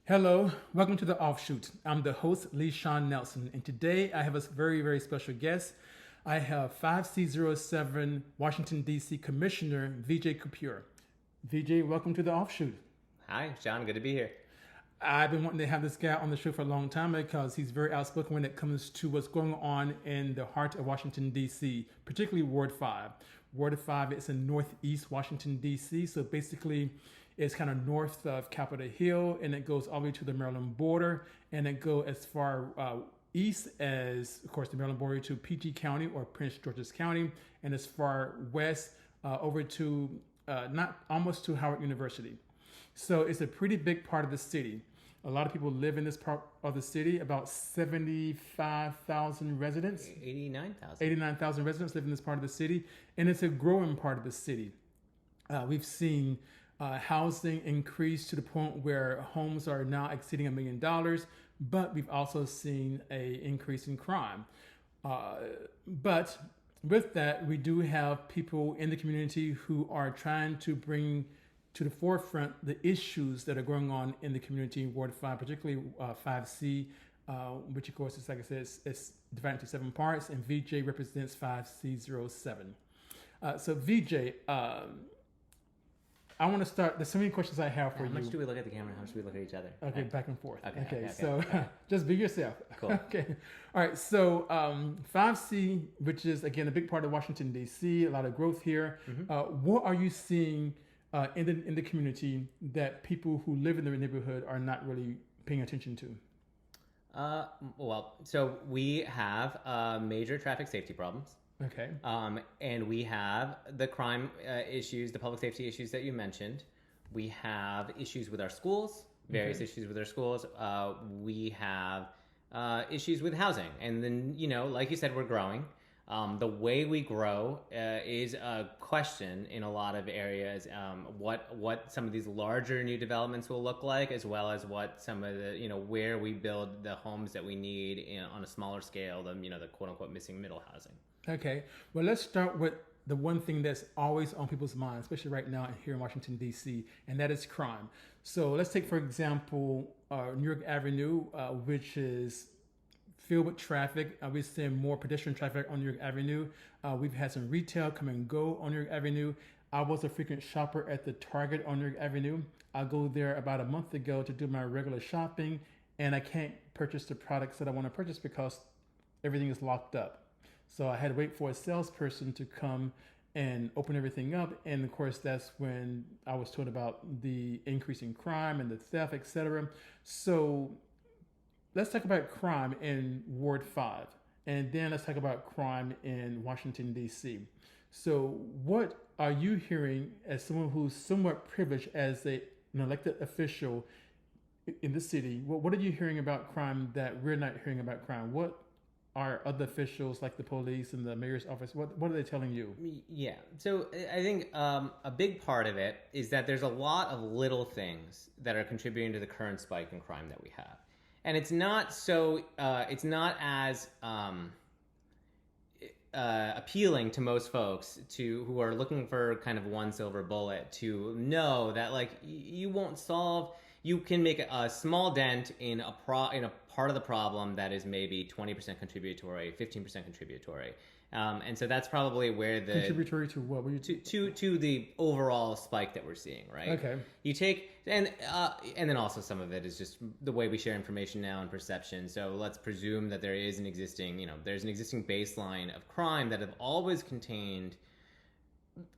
Hello, welcome to the Offshoot. I'm the host, Lee Sean Nelson, and today I have a very, very special guest. I have 5C07 Washington, D.C. Commissioner Vijay Kapur. Vijay, welcome to the Offshoot. Hi, Sean. Good to be here. I've been wanting to have this guy on the show for a long time because he's very outspoken when it comes to what's going on in the heart of Washington, D.C., particularly Ward 5. Ward 5 is in northeast Washington, D.C., so basically it's kind of north of Capitol Hill, and it goes all the way to the Maryland border, and it goes as far east as, of course, the Maryland border to PG County or Prince George's County, and as far west over to not almost to Howard University. So it's a pretty big part of the city. A lot of people live in this part of the city, about 75,000 residents. 89,000. 89,000 residents live in this part of the city, and it's a growing part of the city. We've seen housing increase to the point where homes are now exceeding $1 million, but we've also seen an increase in crime. But with that, we do have people in the community who are trying to bring to the forefront the issues that are going on in the community in Ward 5, particularly 5C, which of course is, like I said, it's divided into 7 parts, and VJ represents 5C07. So VJ, I want to start. There's so many questions I have for you. How much do we look at the camera? How much do we look at each other? Okay, back and forth. Okay. So just be yourself. Cool. Okay. All right. So 5C, which is again a big part of Washington D.C., a lot of growth here. What are you seeing in the community that people who live in the neighborhood are not really paying attention to? So we have major traffic safety problems. Okay. And we have the crime issues, the public safety issues that you mentioned. We have issues with our schools, various issues with our schools. We have issues with housing. And then, like you said, we're growing. The way we grow is a question in a lot of areas. What some of these larger new developments will look like, as well as what some of the, where we build the homes that we need on a smaller scale, the quote unquote missing middle housing. Okay. Well, let's start with the one thing that's always on people's minds, especially right now here in Washington, D.C., and that is crime. So let's take, for example, New York Avenue, which is filled with traffic. We're seeing more pedestrian traffic on New York Avenue. We've had some retail come and go on New York Avenue. I was a frequent shopper at the Target on New York Avenue. I go there about a month ago to do my regular shopping, and I can't purchase the products that I want to purchase because everything is locked up. So I had to wait for a salesperson to come and open everything up. And of course, that's when I was told about the increase in crime and the theft, etc. So let's talk about crime in Ward 5. And then let's talk about crime in Washington, D.C. So what are you hearing as someone who's somewhat privileged as an elected official in the city? What are you hearing about crime that we're not hearing about crime? What are other officials like the police and the mayor's office, what are they telling you? Yeah. So I think a big part of it is that there's a lot of little things that are contributing to the current spike in crime that we have. And it's not as appealing to most folks who are looking for kind of one silver bullet to know that you can make a small dent in a part of the problem that is maybe 20% contributory, 15% contributory. And so that's probably where the contributory to what? To the overall spike that we're seeing, right? Okay. You take and then also some of it is just the way we share information now and perception. So let's presume that there is an existing baseline of crime that have always contained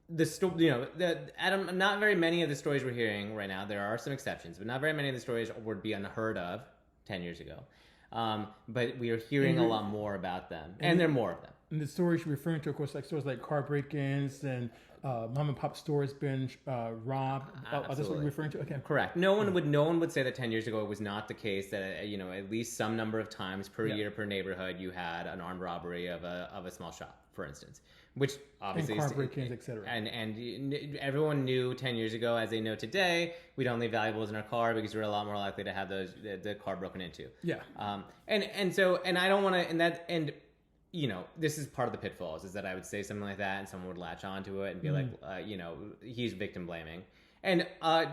not very many of the stories we're hearing right now. There are some exceptions, but not very many of the stories would be unheard of 10 years ago. But we are hearing a lot more about them, and there are more of them. And the stories you're referring to, of course, like stores like car break-ins and mom and pop stores being robbed. That's what you're referring to? Okay. Correct. No one would say that 10 years ago it was not the case that at least some number of times per year per neighborhood you had an armed robbery of a small shop, for instance. Which obviously and car break-ins, etc. And everyone knew 10 years ago, as they know today, we don't leave valuables in our car because we're a lot more likely to have the car broken into. Yeah. And I don't want to this is part of the pitfalls is that I would say something like that and someone would latch onto it and be like, he's victim blaming. And, I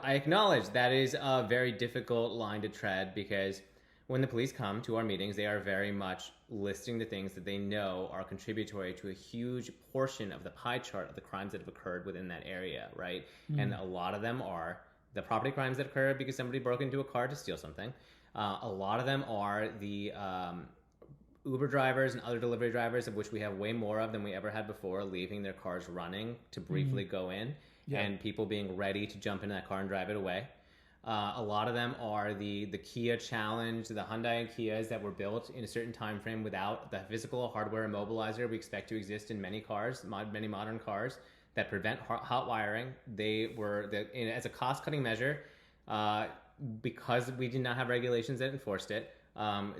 acknowledge that is a very difficult line to tread because when the police come to our meetings, they are very much listing the things that they know are contributory to a huge portion of the pie chart of the crimes that have occurred within that area, right? And a lot of them are the property crimes that occur because somebody broke into a car to steal something. A lot of them are the Uber drivers and other delivery drivers, of which we have way more of than we ever had before, leaving their cars running to briefly go in, and people being ready to jump into that car and drive it away. A lot of them are the Kia Challenge, the Hyundai and Kias that were built in a certain time frame without the physical hardware immobilizer we expect to exist in many cars, many modern cars, that prevent hot wiring. They were, as a cost-cutting measure, because we did not have regulations that enforced it,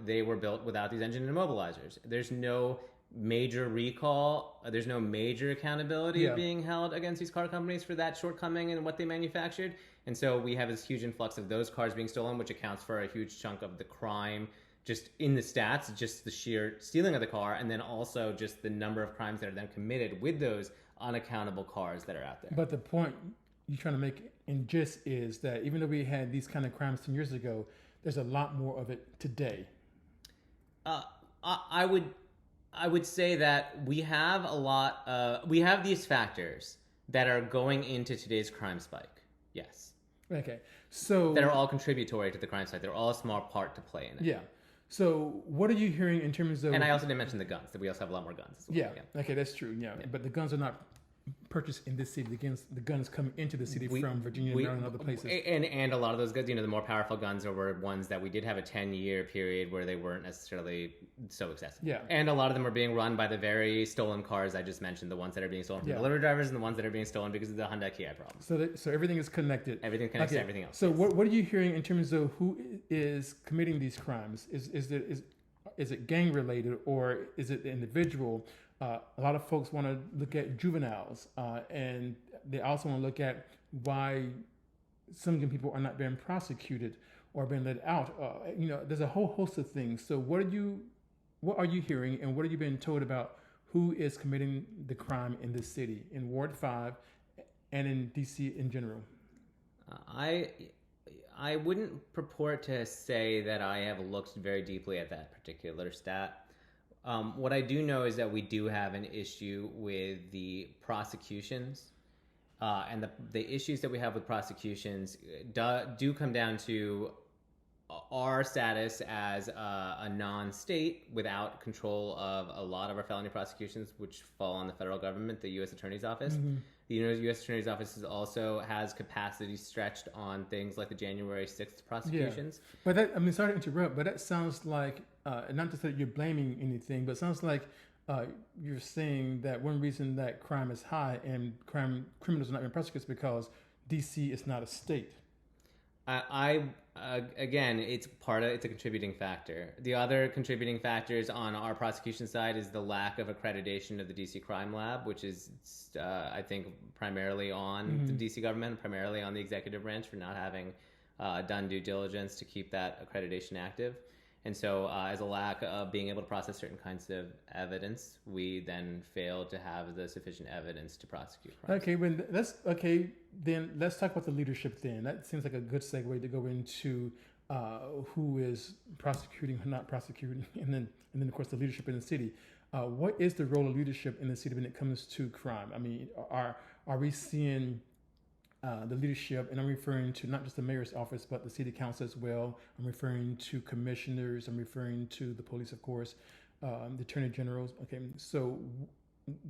they were built without these engine immobilizers. There's no major recall. There's no major accountability being held against these car companies for that shortcoming in what they manufactured. And so we have this huge influx of those cars being stolen, which accounts for a huge chunk of the crime just in the stats, just the sheer stealing of the car, and then also just the number of crimes that are then committed with those unaccountable cars that are out there. But the point you're trying to make in gist is that even though we had these kind of crimes 10 years ago, there's a lot more of it today. I would say that we have we have these factors that are going into today's crime spike. Yes. Okay. So that are all contributory to the crime spike. They're all a small part to play in it. Yeah. So what are you hearing in terms of... And I also didn't mention the guns, that we also have a lot more guns as well. Yeah. Okay, that's true. Yeah. But the guns are not purchased in this city. The guns come into the city from Virginia, Maryland, and other places. And a lot of those guns, the more powerful guns were ones that we did have a 10-year period where they weren't necessarily so excessive. Yeah. And a lot of them are being run by the very stolen cars I just mentioned, the ones that are being stolen from delivery drivers and the ones that are being stolen because of the Hyundai Kia problem. So everything is connected. Everything connects to everything else. So what are you hearing in terms of who is committing these crimes? Is it gang related or is it the individual? A lot of folks want to look at juveniles, and they also want to look at why some young people are not being prosecuted or being let out. There's a whole host of things. So what are you hearing, and what are you being told about who is committing the crime in this city, in Ward 5, and in DC in general? I wouldn't purport to say that I have looked very deeply at that particular stat. What I do know is that we do have an issue with the prosecutions, and the issues that we have with prosecutions do come down to our status as a non-state without control of a lot of our felony prosecutions, which fall on the federal government, the U.S. Attorney's Office. Mm-hmm. The U.S. Attorney's Office also has capacity stretched on things like the January 6th prosecutions. Yeah. But sorry to interrupt, but that sounds like, not to say that you're blaming anything, but it sounds like you're saying that one reason that crime is high and criminals are not being prosecuted is because D.C. is not a state. Again, it's a contributing factor. The other contributing factors on our prosecution side is the lack of accreditation of the DC Crime Lab, which is, I think, primarily on the DC government, primarily on the executive branch for not having done due diligence to keep that accreditation active. And so as a lack of being able to process certain kinds of evidence, we then fail to have the sufficient evidence to prosecute crimes. Then let's talk about the leadership then. That seems like a good segue to go into who is prosecuting, who not prosecuting, and then of course the leadership in the city. What is the role of leadership in the city when it comes to crime? I mean, are we seeing the leadership, and I'm referring to not just the mayor's office, but the city council as well. I'm referring to commissioners. I'm referring to the police, of course, the attorney generals. Okay, so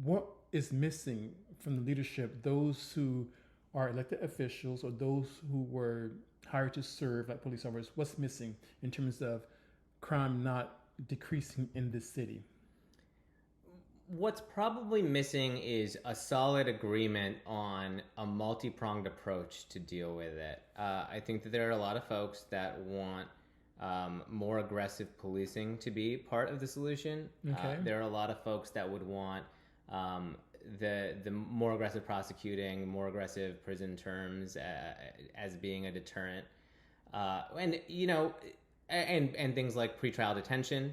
what is missing from the leadership? Those who are elected officials or those who were hired to serve like police officers, what's missing in terms of crime not decreasing in this city? What's probably missing is a solid agreement on a multi-pronged approach to deal with it. I think that there are a lot of folks that want more aggressive policing to be part of the solution. Okay. There are a lot of folks that would want the more aggressive prosecuting, more aggressive prison terms as being a deterrent, and things like pretrial detention.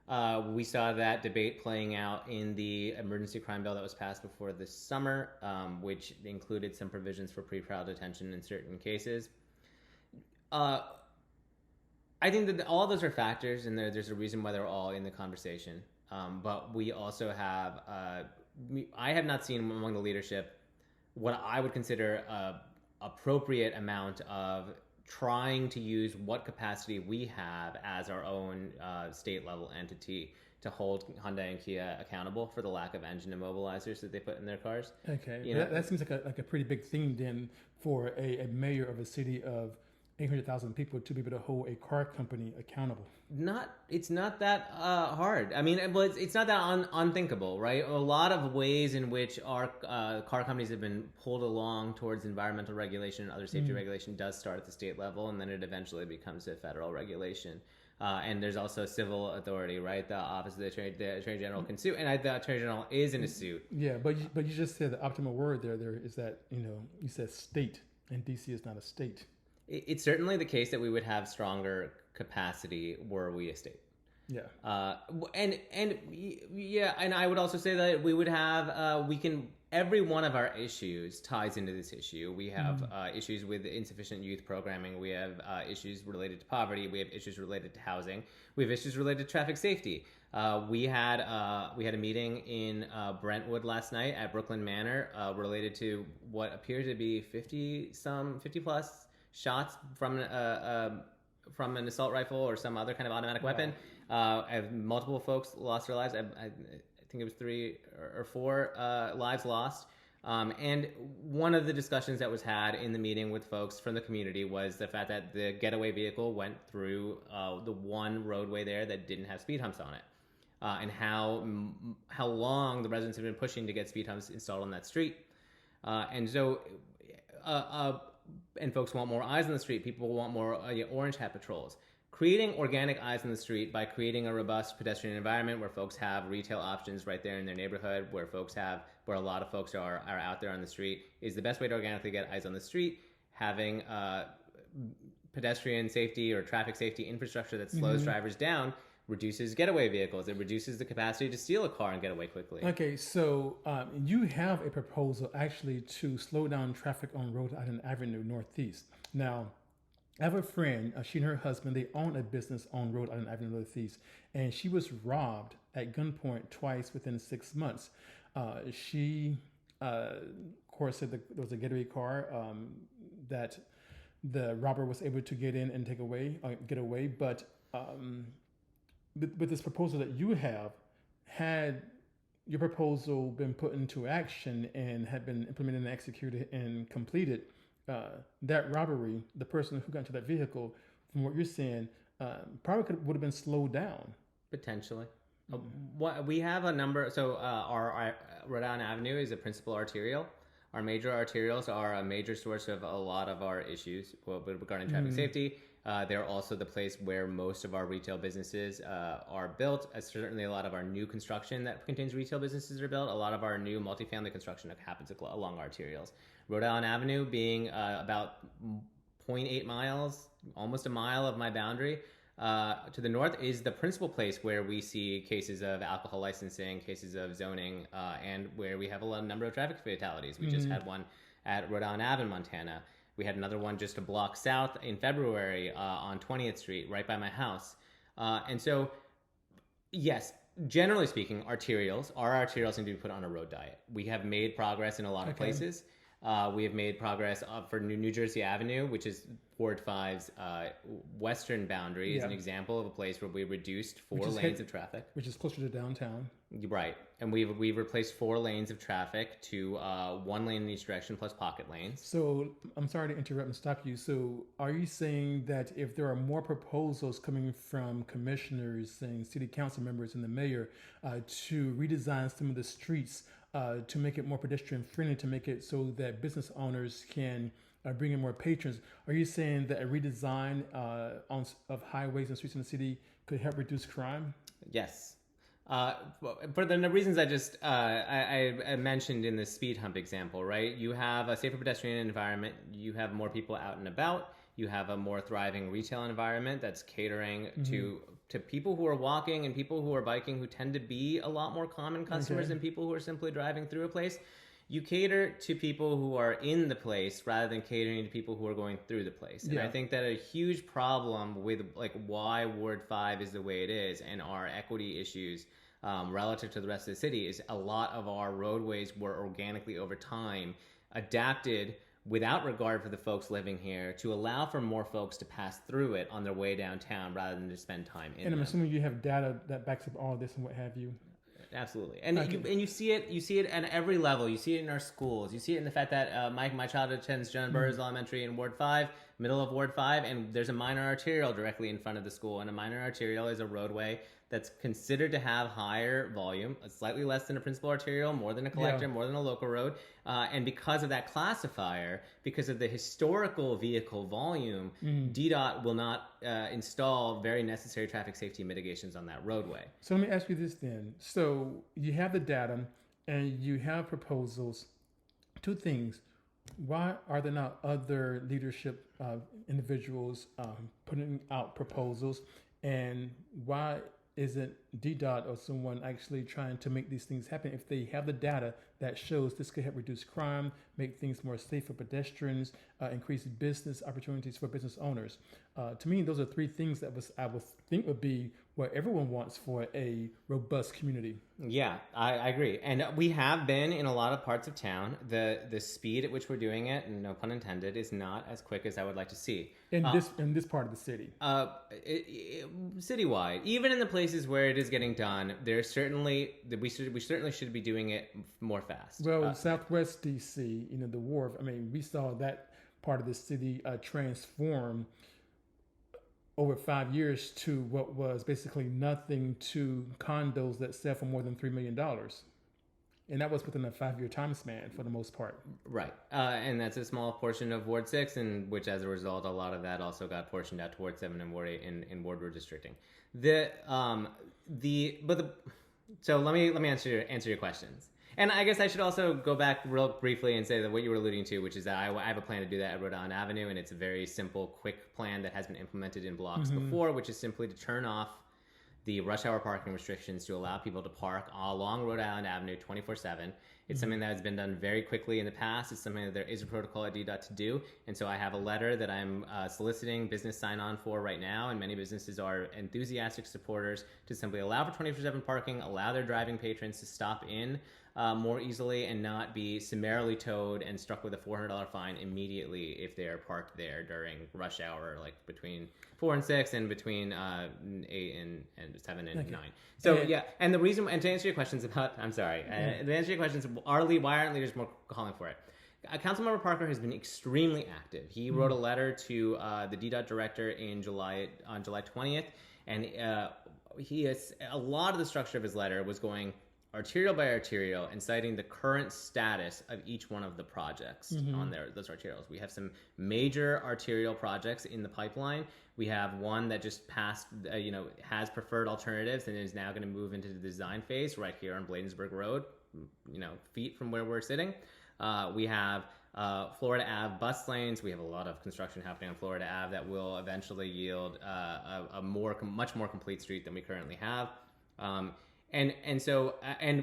We saw that debate playing out in the emergency crime bill that was passed before this summer, which included some provisions for pretrial detention in certain cases. I think that all those are factors, and there's a reason why they're all in the conversation. But we also have, I have not seen among the leadership what I would consider a appropriate amount of trying to use what capacity we have as our own state level entity to hold Hyundai and Kia accountable for the lack of engine immobilizers that they put in their cars. Okay, that seems like a pretty big thing then for a mayor of a city of 800,000 people to be able to hold a car company accountable. It's not that hard. I mean, it's not that unthinkable, right? A lot of ways in which our car companies have been pulled along towards environmental regulation and other safety regulation does start at the state level, and then it eventually becomes a federal regulation. And there's also civil authority, right? The Office of the Attorney General can sue, and the Attorney General is in a suit. Yeah, but you just said the optimal word there is that, you said state, and DC is not a state. It's certainly the case that we would have stronger capacity were we a state. Yeah. And I would also say that we would have every one of our issues ties into this issue. We have issues with insufficient youth programming. We have issues related to poverty. We have issues related to housing. We have issues related to traffic safety. We had a meeting in Brentwood last night at Brooklyn Manor related to what appeared to be 50 plus shots from an assault rifle or some other kind of automatic weapon. Multiple folks lost their lives. I think it was 3 or 4 lives lost. And one of the discussions that was had in the meeting with folks from the community was the fact that the getaway vehicle went through the one roadway there that didn't have speed humps on it. And how long the residents have been pushing to get speed humps installed on that street. And folks want more eyes on the street. People want more orange hat patrols. Creating organic eyes on the street by creating a robust pedestrian environment where folks have retail options right there in their neighborhood, where a lot of folks are out there on the street, is the best way to organically get eyes on the street. Having pedestrian safety or traffic safety infrastructure that slows drivers down reduces getaway vehicles. It reduces the capacity to steal a car and get away quickly. Okay, so you have a proposal actually to slow down traffic on Rhode Island Avenue Northeast. Now, I have a friend, she and her husband, they own a business on Rhode Island Avenue Northeast, and she was robbed at gunpoint twice within 6 months. She, of course, said that there was a getaway car that the robber was able to get in and get away, but with this proposal that you have, had your proposal been put into action and had been implemented and executed and completed, that robbery, the person who got into that vehicle, from what you're saying, probably would have been slowed down. Potentially. We have a number. So our Rhode Island Avenue is a principal arterial. Our major arterials are a major source of a lot of our issues regarding traffic safety. They're also the place where most of our retail businesses are built. Certainly a lot of our new construction that contains retail businesses are built. A lot of our new multifamily construction that happens along arterials. Rhode Island Avenue being about 0.8 miles, almost a mile of my boundary. To the north is the principal place where we see cases of alcohol licensing, cases of zoning, and where we have a number of traffic fatalities. We just had one at Rhode Island Ave in Montana. We had another one just a block south in February on 20th Street, right by my house. And so, yes, generally speaking, our arterials need to be put on a road diet. We have made progress in a lot of places. We have made progress for New Jersey Avenue, which is Ward 5's western boundary, is an example of a place where we reduced 4 lanes of traffic. Which is closer to downtown. Right. And we've replaced 4 lanes of traffic to 1 lane in each direction plus pocket lanes. So I'm sorry to interrupt and stop you. So are you saying that if there are more proposals coming from commissioners and city council members and the mayor to redesign some of the streets to make it more pedestrian friendly, to make it so that business owners can bring in more patrons, are you saying that a redesign of highways and streets in the city could help reduce crime? Yes. For the reasons I mentioned in the speed hump example, right? You have a safer pedestrian environment. You have more people out and about. You have a more thriving retail environment that's catering to people who are walking and people who are biking, who tend to be a lot more common customers than people who are simply driving through a place. You cater to people who are in the place rather than catering to people who are going through the place. And I think that a huge problem with like why Ward 5 is the way it is and our equity issues relative to the rest of the city is a lot of our roadways were organically over time adapted without regard for the folks living here to allow for more folks to pass through it on their way downtown rather than to spend time in And I'm them. assuming you have data that backs up all this and what have you. Absolutely, and you see it at every level. You see it in our schools. You see it in the fact that my child attends John Burroughs Elementary in Ward 5, middle of Ward 5, and there's a minor arterial directly in front of the school. And a minor arterial is a roadway that's considered to have higher volume, slightly less than a principal arterial, more than a collector, more than a local road. And because of that classifier, because of the historical vehicle volume, DDOT will not install very necessary traffic safety mitigations on that roadway. So let me ask you this then. So you have the data and you have proposals. Two things. Why are there not other leadership individuals putting out proposals? And why isn't DDOT or someone actually trying to make these things happen if they have the data that shows this could help reduce crime, make things more safe for pedestrians, increase business opportunities for business owners? To me, those are three things that I would think would be what everyone wants for a robust community. Yeah, I agree. And we have been in a lot of parts of town. The speed at which we're doing it, and no pun intended, is not as quick as I would like to see. In this part of the city. Citywide, even in the places where it is getting done, there's certainly we certainly should be doing it more fast. Well, Southwest DC, the wharf. I mean, we saw that part of the city transform over 5 years to what was basically nothing to condos that sell for more than $3 million. And that was within a 5-year time span for the most part. Right. And that's a small portion of Ward 6, and which as a result, a lot of that also got portioned out to Ward 7 and Ward 8 in ward redistricting. So let me answer your questions. And I guess I should also go back real briefly and say that what you were alluding to, which is that I have a plan to do that at Rhode Island Avenue, and it's a very simple, quick plan that has been implemented in blocks before, which is simply to turn off the rush hour parking restrictions to allow people to park along Rhode Island Avenue 24/7. It's something that has been done very quickly in the past. It's something that there is a protocol at DDOT to do. And so I have a letter that I'm soliciting business sign-on for right now, and many businesses are enthusiastic supporters to simply allow for 24/7 parking, allow their driving patrons to stop in more easily and not be summarily towed and struck with a $400 fine immediately if they are parked there during rush hour, like between 4 and 6 and between 8 and 7 and 9. So and the reason, and to answer your questions about, I'm sorry, to answer your questions, why aren't leaders more calling for it? Councilmember Parker has been extremely active. He wrote a letter to the DDOT director on July 20th, and he has, a lot of the structure of his letter was going arterial by arterial and citing the current status of each one of the projects on those arterials. We have some major arterial projects in the pipeline. We have one that just passed, has preferred alternatives and is now going to move into the design phase right here on Bladensburg Road, feet from where we're sitting. We have Florida Ave bus lanes. We have a lot of construction happening on Florida Ave that will eventually yield a much more complete street than we currently have. And so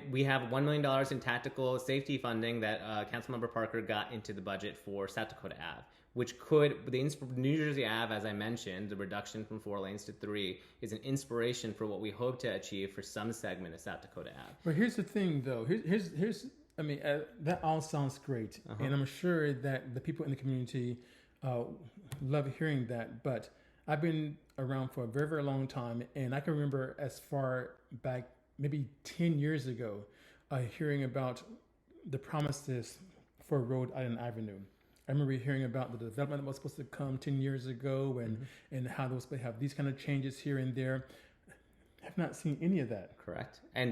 we have $1 million in tactical safety funding that Councilmember Parker got into the budget for South Dakota Ave, which New Jersey Ave, as I mentioned, the reduction from 4 lanes to 3 is an inspiration for what we hope to achieve for some segment of South Dakota Ave. But here's the thing, though. Here's that all sounds great, and I'm sure that the people in the community love hearing that. But I've been around for a very, very long time, and I can remember as far back maybe 10 years ago, hearing about the promises for Rhode Island Avenue. I remember hearing about the development that was supposed to come 10 years ago and how they were supposed to have these kind of changes here and there. I've not seen any of that. Correct. And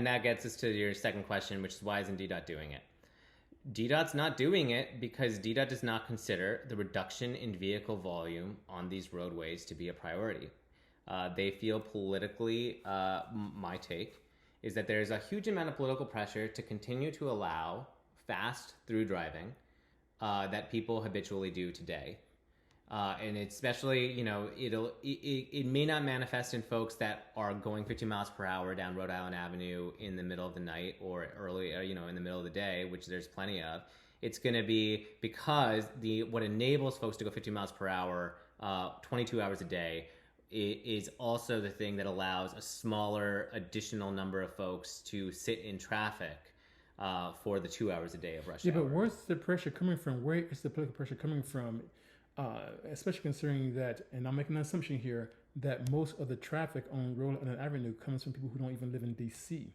that gets us to your second question, which is why isn't DDOT doing it? DDOT's not doing it because DDOT does not consider the reduction in vehicle volume on these roadways to be a priority. They feel politically, my take, is that there's a huge amount of political pressure to continue to allow fast through driving that people habitually do today. And especially, it may not manifest in folks that are going 50 miles per hour down Rhode Island Avenue in the middle of the night or early, in the middle of the day, which there's plenty of. It's going to be because what enables folks to go 50 miles per hour, 22 hours a day, is also the thing that allows a smaller additional number of folks to sit in traffic for the 2 hours a day of rush hour. Yeah, but where's the pressure coming from? Where is the political pressure coming from? Especially considering that, and I'm making an assumption here, that most of the traffic on Rhode Island Avenue comes from people who don't even live in D.C.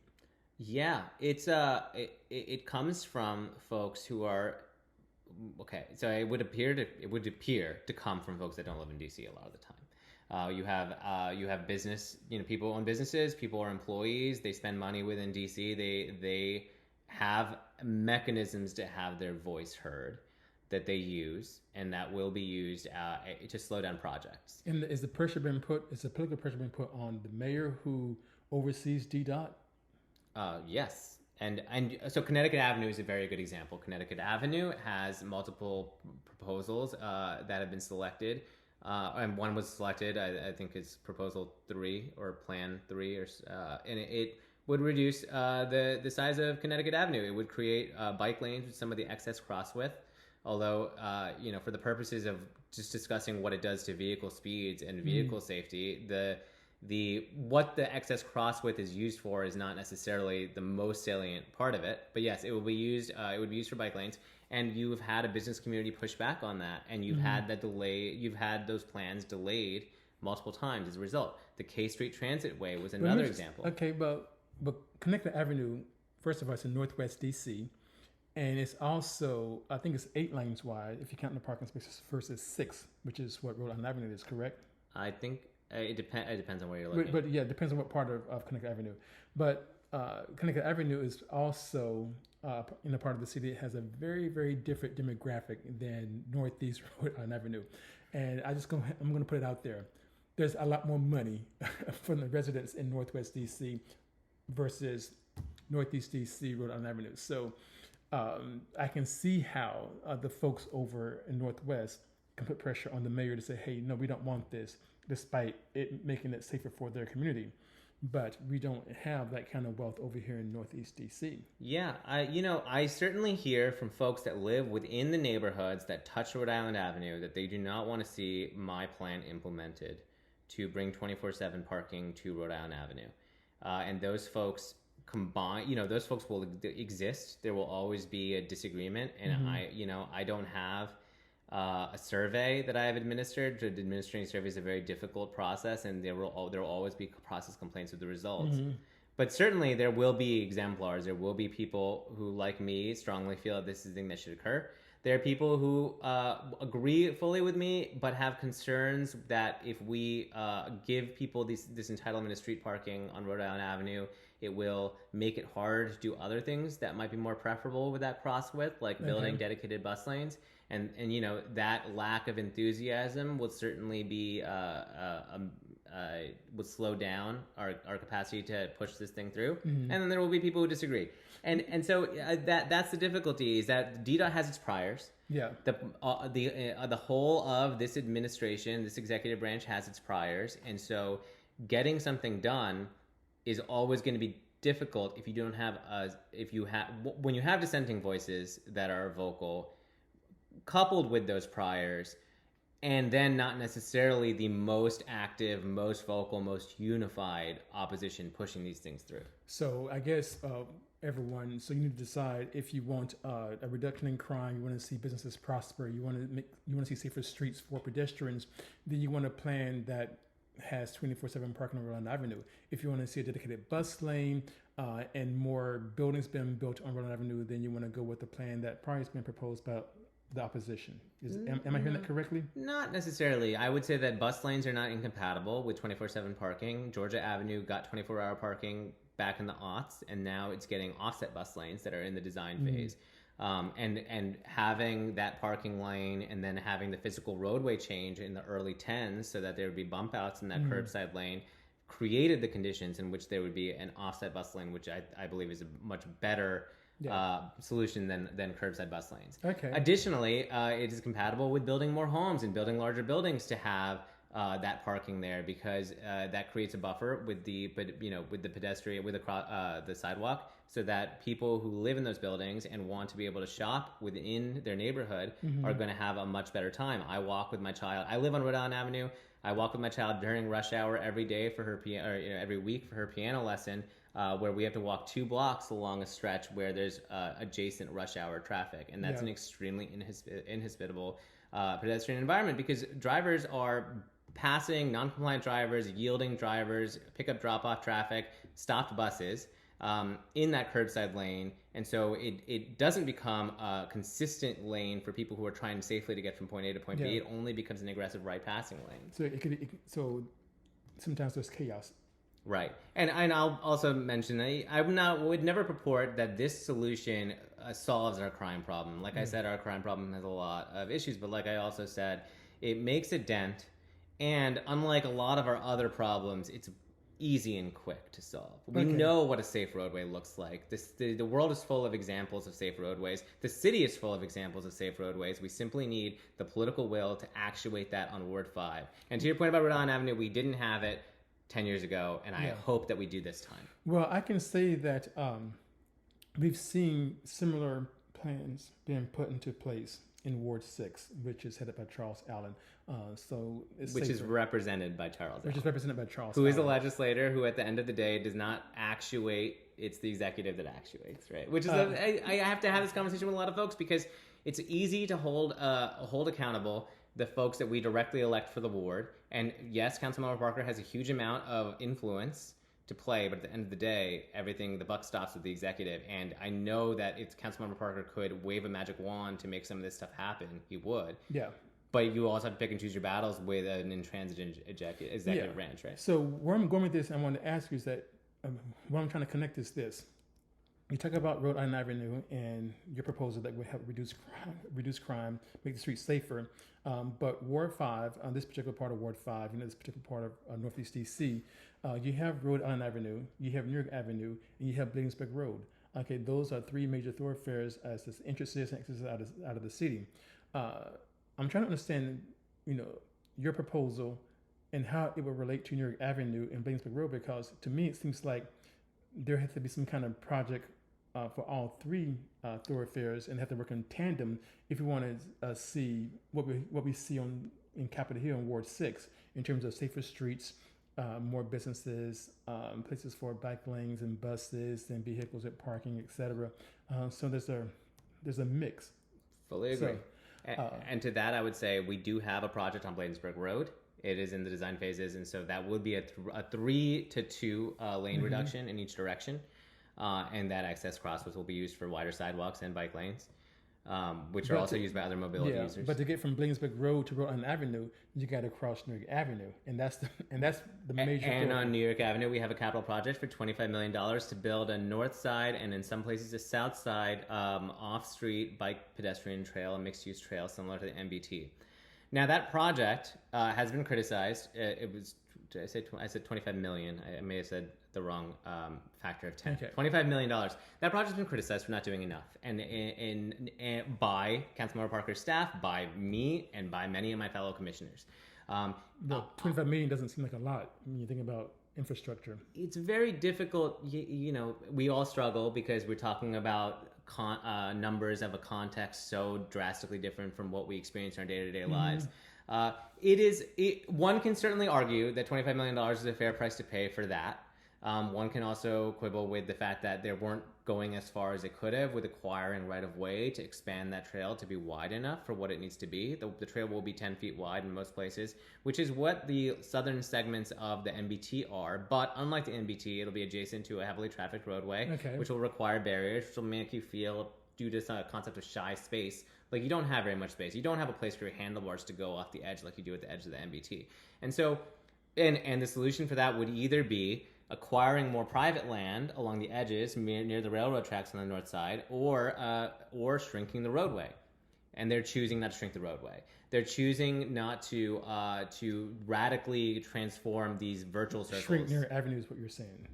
Yeah, it comes from folks who are so it would appear to come from folks that don't live in D.C. a lot of the time. You have business, people own businesses, people are employees, they spend money within DC, they have mechanisms to have their voice heard that they use, and that will be used to slow down projects. And is the political pressure been put on the mayor who oversees DDOT? Yes. And so Connecticut Avenue is a very good example. Connecticut Avenue has multiple proposals that have been selected. And one was selected, I think it's Proposal 3 or Plan 3, and it would reduce the size of Connecticut Avenue. It would create bike lanes with some of the excess cross width. Although, for the purposes of just discussing what it does to vehicle speeds and vehicle safety, what the excess cross width is used for is not necessarily the most salient part of it. But yes, it will be used. It would be used for bike lanes. And you've had a business community push back on that, and you've had that delay. You've had those plans delayed multiple times as a result. The K Street Transit Way was another example. Okay, but Connecticut Avenue, first of all, it's in Northwest DC, and it's also, I think it's 8 lanes wide if you count the parking spaces versus 6, which is what Rhode Island Avenue is, correct? I think it depends on where you're looking. But yeah, it depends on what part of Connecticut Avenue. But Connecticut Avenue is also in a part of the city that has a very, very different demographic than Northeast Rhode Island Avenue. And I'm going to put it out there. There's a lot more money from the residents in Northwest DC versus Northeast DC, Rhode Island Avenue. So I can see how the folks over in Northwest can put pressure on the mayor to say, hey, no, we don't want this, despite it making it safer for their community. But we don't have that kind of wealth over here in Northeast DC. Yeah, I certainly hear from folks that live within the neighborhoods that touch Rhode Island Avenue that they do not want to see my plan implemented to bring 24/7 parking to Rhode Island Avenue. And those folks those folks will exist. There will always be a disagreement. And I don't have a survey that I have administered. Administering a survey is a very difficult process, and there will always be process complaints with the results. But certainly there will be exemplars. There will be people who, like me, strongly feel that this is the thing that should occur. There are people who agree fully with me, but have concerns that if we give people this entitlement of street parking on Rhode Island Avenue, it will make it hard to do other things that might be more preferable with that cross width, like building dedicated bus lanes. And that lack of enthusiasm would certainly be would slow down our capacity to push this thing through. And then there will be people who disagree. And so that's the difficulty, is that DDOT has its priors. Yeah. The whole of this administration, this executive branch, has its priors, and so getting something done is always going to be difficult if you don't have when you have dissenting voices that are vocal, coupled with those priors, and then not necessarily the most active, most vocal, most unified opposition pushing these things through. So I guess everyone, so you need to decide if you want a reduction in crime, you want to see businesses prosper, you want to see safer streets for pedestrians, then you want a plan that has 24/7 parking on Rhode Island Avenue. If you want to see a dedicated bus lane and more buildings being built on Rhode Island Avenue, then you want to go with the plan that probably has been proposed by the opposition. Am I hearing that correctly? Not necessarily. I would say that bus lanes are not incompatible with 24/7 parking. Georgia Avenue got 24-hour parking back in the aughts, and now it's getting offset bus lanes that are in the design phase. And having that parking lane and then having the physical roadway change in the early 10s so that there would be bump outs in that curbside lane created the conditions in which there would be an offset bus lane, which I believe is a much better solution than curbside bus lanes. Okay. Additionally, it is compatible with building more homes and building larger buildings to have that parking there, because that creates a buffer with the pedestrian, with the sidewalk, so that people who live in those buildings and want to be able to shop within their neighborhood are going to have a much better time. I walk with my child. I live on Rhode Island Avenue. I walk with my child during rush hour every day for her every week for her piano lesson, where we have to walk 2 blocks along a stretch where there's adjacent rush hour traffic, and that's an extremely inhospitable pedestrian environment, because drivers are passing non-compliant drivers, yielding drivers, pickup drop-off traffic, stopped buses in that curbside lane. And so it doesn't become a consistent lane for people who are trying safely to get from point A to point B. It only becomes an aggressive right passing lane. So sometimes there's chaos. Right. And I'll also mention that would never purport that this solution solves our crime problem. Like I said, our crime problem has a lot of issues, but like I also said, it makes a dent. And unlike a lot of our other problems, it's easy and quick to solve. We know what a safe roadway looks like. The world is full of examples of safe roadways. The city is full of examples of safe roadways. We simply need the political will to actuate that on Ward 5. And to your point about Rhode Island Avenue, we didn't have it 10 years ago, and I hope that we do this time. Well, I can say that we've seen similar plans being put into place in Ward 6, which is headed by Charles Allen. Which is represented by Charles Allen. Which is represented by Charles Who Allen. is a legislator who, at the end of the day, does not actuate. It's the executive that actuates, right? Which is, I have to have this conversation with a lot of folks, because it's easy to hold accountable the folks that we directly elect for the ward. And yes, Councilmember Parker has a huge amount of influence to play, but at the end of the day, the buck stops with the executive. And I know that if Councilmember Parker could wave a magic wand to make some of this stuff happen, he would. Yeah. But you also have to pick and choose your battles with an intransigent executive branch, right? So where I'm going with this, I want to ask you is that what I'm trying to connect is this. You talk about Rhode Island Avenue and your proposal that would help reduce crime, make the streets safer. But Ward 5, on this particular part of Ward 5, this particular part of Northeast DC, you have Rhode Island Avenue, you have New York Avenue, and you have Bladensburg Road. Okay, those are 3 major thoroughfares as this entrances and exits out of the city. I'm trying to understand, your proposal and how it will relate to New York Avenue and Bladensburg Road, because to me it seems like there has to be some kind of project for all 3 thoroughfares, and have to work in tandem if we want to see what we see in Capitol Hill in Ward 6 in terms of safer streets, more businesses, places for bike lanes and buses and vehicles at parking, etc. So there's a mix. Fully agree. And to that, I would say we do have a project on Bladensburg Road. It is in the design phases, and so that would be a 3 to 2 lane reduction in each direction. And that access crosswalks will be used for wider sidewalks and bike lanes, which are also used by other mobility users. But to get from Bladensburg Road to Rhode Island Avenue, you got to cross New York Avenue, and that's the major. And on New York Avenue, we have a capital project for $25 million to build a north side, and in some places a south side off-street bike pedestrian trail, a mixed-use trail similar to the MBT. Now that project has been criticized. It was I said 25 million. I may have said the wrong factor of 10. Okay. $25 million. That project's been criticized for not doing enough, and by Councilmember Parker's staff, by me, and by many of my fellow commissioners. The 25 million doesn't seem like a lot when you think about infrastructure. It's very difficult. We all struggle because we're talking about numbers of a context so drastically different from what we experience in our day-to-day lives. One can certainly argue that $25 million is a fair price to pay for that. One can also quibble with the fact that they weren't going as far as it could have with acquiring right-of-way to expand that trail to be wide enough for what it needs to be. The trail will be 10 feet wide in most places, which is what the southern segments of the MBT are. But unlike the MBT, it'll be adjacent to a heavily trafficked roadway, which will require barriers, which will make you feel, due to some concept of shy space, like you don't have very much space. You don't have a place for your handlebars to go off the edge like you do at the edge of the MBT. And so, and the solution for that would either be acquiring more private land along the edges near the railroad tracks on the north side, or shrinking the roadway. And they're choosing not to shrink the roadway. They're choosing not to radically transform these virtual circles. Shrink near Avenue is what you're saying.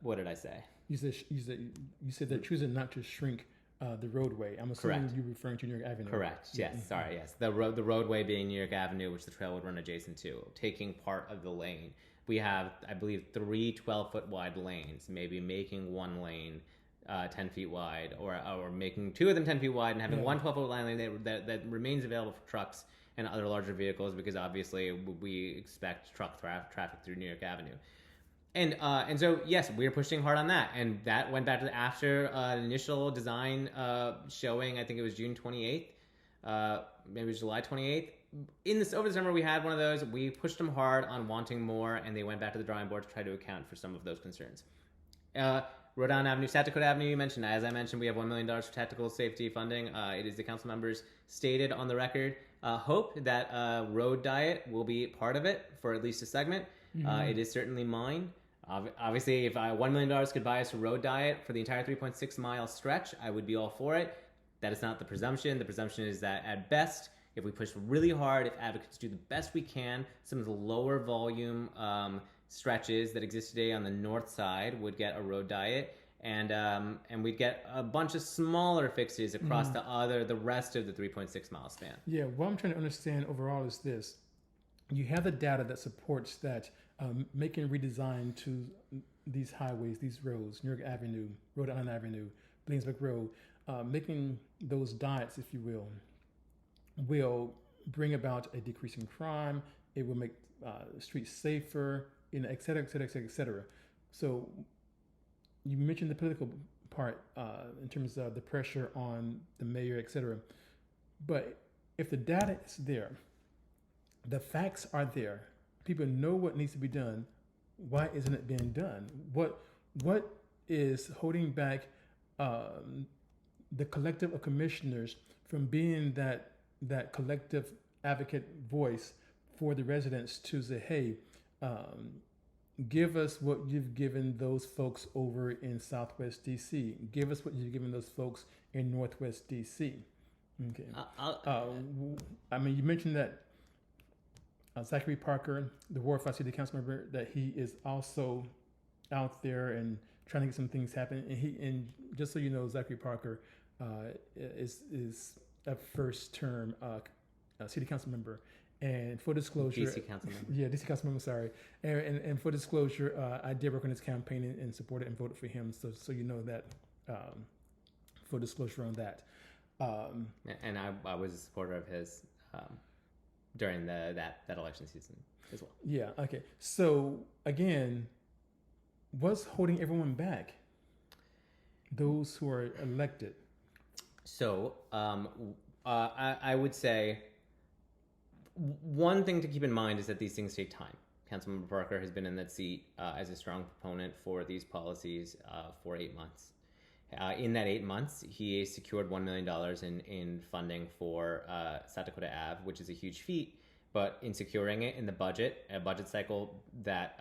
What did I say? you said they're choosing not to shrink the roadway. I'm assuming Correct. you're referring to New York Avenue. Correct. Yes. Sorry. Yes. The roadway being New York Avenue, which the trail would run adjacent to, taking part of the lane. We have, I believe, 3 12-foot wide lanes, maybe making one lane 10 feet wide, or making 2 of them 10 feet wide and having one 12-foot lane that remains available for trucks and other larger vehicles, because obviously we expect truck traffic through New York Avenue. And so, yes, we were pushing hard on that. And that went back to after an initial design showing, I think it was June 28th, maybe it was July 28th. Over the summer, we had one of those. We pushed them hard on wanting more, and they went back to the drawing board to try to account for some of those concerns. Rhode Island Avenue, South Dakota Avenue, you mentioned. As I mentioned, we have $1 million for tactical safety funding. It is the council members stated on the record hope that road diet will be part of it for at least a segment. It is certainly mine. Obviously, if $1 million could buy us a road diet for the entire 3.6 mile stretch, I would be all for it. That is not the presumption. The presumption is that at best, if we push really hard, if advocates do the best we can, some of the lower volume stretches that exist today on the north side would get a road diet, and we'd get a bunch of smaller fixes across the rest of the 3.6 mile span. Yeah, what I'm trying to understand overall is this. You have the data that supports that making redesign to these highways, these roads, New York Avenue, Rhode Island Avenue, Williamsburg Road, making those diets, if you will bring about a decrease in crime. It will make streets safer, et cetera, et cetera, et cetera, et cetera. So you mentioned the political part in terms of the pressure on the mayor, et cetera. But if the data is there, the facts are there, people know what needs to be done, why isn't it being done? What is holding back the collective of commissioners from being that collective advocate voice for the residents to say, hey, give us what you've given those folks over in Southwest DC. Give us what you've given those folks in Northwest DC. Okay. I mean, you mentioned that Zachary Parker, the Ward 5 City Council member, that he is also out there and trying to get some things happen. And just so you know, Zachary Parker is a first term city council member. And for disclosure, DC council member. Yeah, DC council member. Sorry. And for disclosure, I did work on his campaign and supported and voted for him. So you know that. For disclosure on that. And I was a supporter of his during that election season as well. Yeah. Okay. So again, what's holding everyone back? Those who are elected. So I would say one thing to keep in mind is that these things take time. Councilmember Parker has been in that seat as a strong proponent for these policies for 8 months. In that 8 months, he secured $1 million in funding for South Dakota Ave, which is a huge feat. But in securing it in the budget, a budget cycle that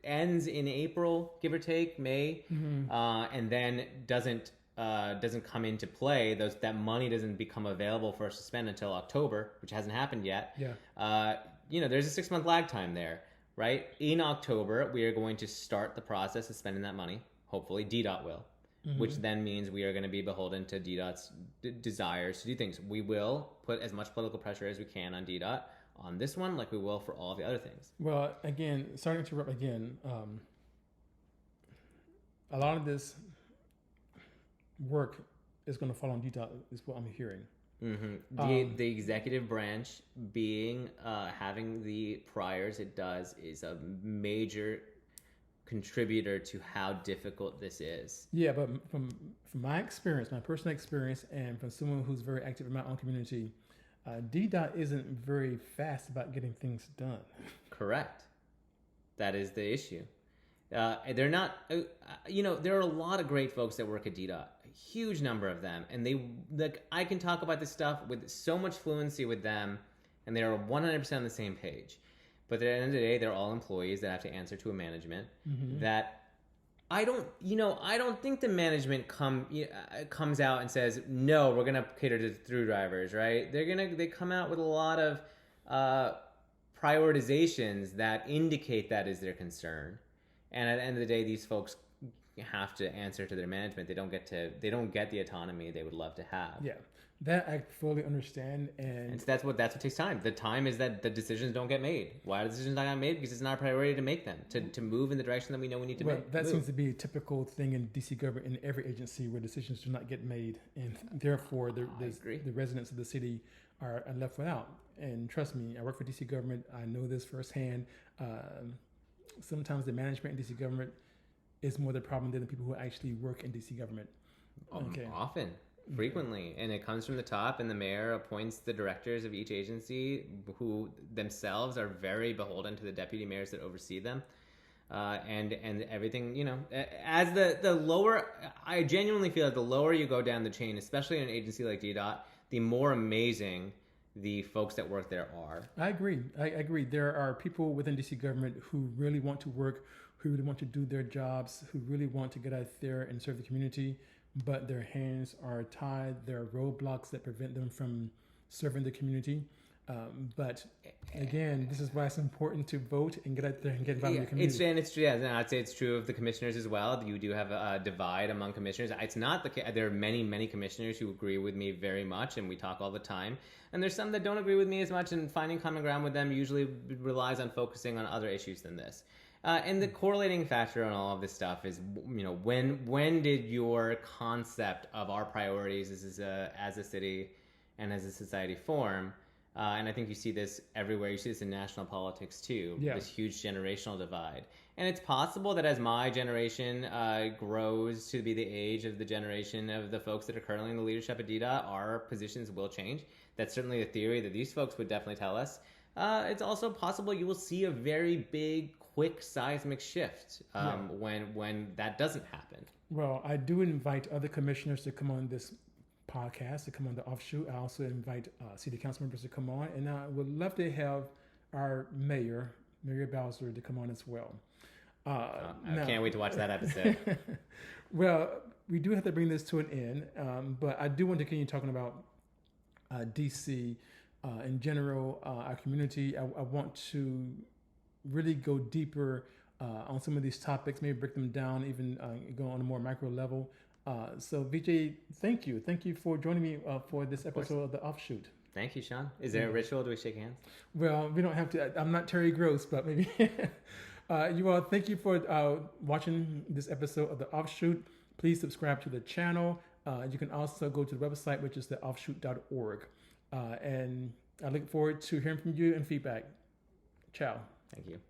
ends in April, give or take, May, and then doesn't come into play. That money doesn't become available for us to spend until October, which hasn't happened yet. Yeah. There's a 6-month lag time there, right? In October, we are going to start the process of spending that money. Hopefully, DDOT will, which then means we are going to be beholden to DDOT's desires to do things. We will put as much political pressure as we can on DDOT on this one, like we will for all the other things. Well, again, sorry to interrupt again. A lot of this work is going to fall on DDOT, is what I'm hearing. The executive branch having the priors it does is a major contributor to how difficult this is. Yeah, but from my experience, my personal experience, and from someone who's very active in my own community, DDOT isn't very fast about getting things done. Correct. That is the issue. They're not, there are a lot of great folks that work at DDOT, a huge number of them, and I can talk about this stuff with so much fluency with them, and they are 100% on the same page. But at the end of the day, they're all employees that have to answer to a management that I don't think the management comes out and says, no, we're going to cater to through drivers, right? They come out with a lot of prioritizations that indicate that is their concern. And at the end of the day, these folks have to answer to their management. They don't get the autonomy they would love to have. Yeah, that I fully understand, and so that's what takes time. The time is that the decisions don't get made. Why are the decisions not get made? Because it's not a priority to make them, to move in the direction that we know we need to make. That move. seems to be a typical thing in DC government, in every agency where decisions do not get made, and therefore the residents of the city are left without. And trust me, I work for DC government. I know this firsthand. Sometimes the management in DC government is more the problem than the people who actually work in DC government. Okay. Often. Frequently, and it comes from the top, and the mayor appoints the directors of each agency, who themselves are very beholden to the deputy mayors that oversee them, and everything. As the lower, I genuinely feel that the lower you go down the chain, especially in an agency like DDOT, the more amazing the folks that work there are. I agree. There are people within DC government who really want to work, who really want to do their jobs, who really want to get out there and serve the community, but their hands are tied. There are roadblocks that prevent them from serving the community. But again, this is why it's important to vote and get out there and get involved in the community. I'd say it's true of the commissioners as well. You do have a divide among commissioners. It's not the case. There are many commissioners who agree with me very much, and we talk all the time. And there's some that don't agree with me as much, and finding common ground with them usually relies on focusing on other issues than this. And the correlating factor on all of this stuff is, when did your concept of our priorities as a city and as a society form? And I think you see this everywhere. You see this in national politics too. Yeah. This huge generational divide. And it's possible that as my generation grows to be the age of the generation of the folks that are currently in the leadership at DDOT, our positions will change. That's certainly a theory that these folks would definitely tell us. It's also possible you will see a very big, quick seismic shift when that doesn't happen. Well, I do invite other commissioners to come on this podcast, to come on the offshoot. I also invite city council members to come on, and I would love to have our mayor Bowser, to come on as well. I can't wait to watch that episode. Well, we do have to bring this to an end, but I do want to continue talking about DC in general, our community. I want to really go deeper on some of these topics, maybe break them down, even go on a more macro level. So Vijay, thank you for joining me for this episode of the Offshoot. Thank you, Sean. Is there a ritual? Do we shake hands? Well, we don't have to. I'm not Terry Gross, but maybe. You all, thank you for watching this episode of the Offshoot. Please subscribe to the channel. You can also go to the website, which is theoffshoot.org. And I look forward to hearing from you and feedback. Ciao. Thank you.